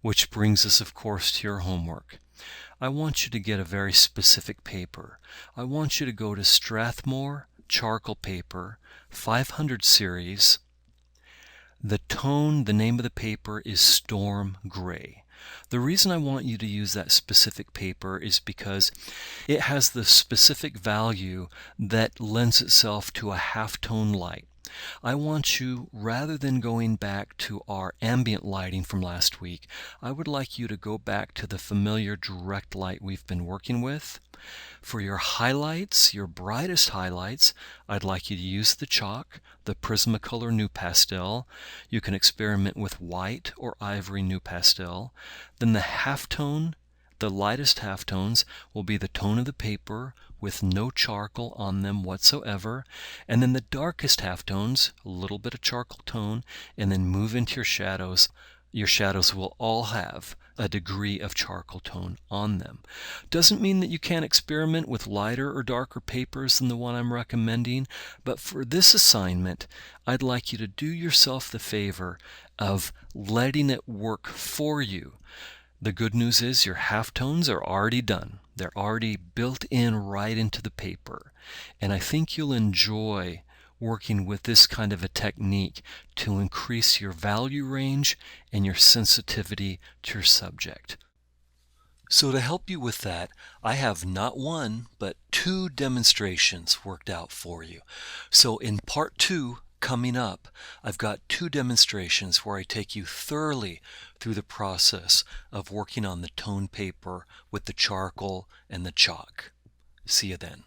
Which brings us, of course, to your homework. I want you to get a very specific paper. I want you to go to Strathmore charcoal paper, 500 series. The tone, the name of the paper is Storm Gray. The reason I want you to use that specific paper is because it has the specific value that lends itself to a halftone light. I want you, rather than going back to our ambient lighting from last week, I would like you to go back to the familiar direct light we've been working with. For your highlights, your brightest highlights, I'd like you to use the chalk, the Prismacolor New Pastel. You can experiment with white or ivory New Pastel. Then the halftone, the lightest halftones will be the tone of the paper with no charcoal on them whatsoever. And then the darkest halftones, a little bit of charcoal tone, and then move into your shadows. Your shadows will all have a degree of charcoal tone on them. Doesn't mean that you can't experiment with lighter or darker papers than the one I'm recommending, but for this assignment, I'd like you to do yourself the favor of letting it work for you. The good news is your halftones are already done. They're already built in right into the paper. And I think you'll enjoy working with this kind of a technique to increase your value range and your sensitivity to your subject. So to help you with that, I have not one, but 2 demonstrations worked out for you. So in part 2, coming up, I've got 2 demonstrations where I take you thoroughly through the process of working on the tone paper with the charcoal and the chalk. See you then.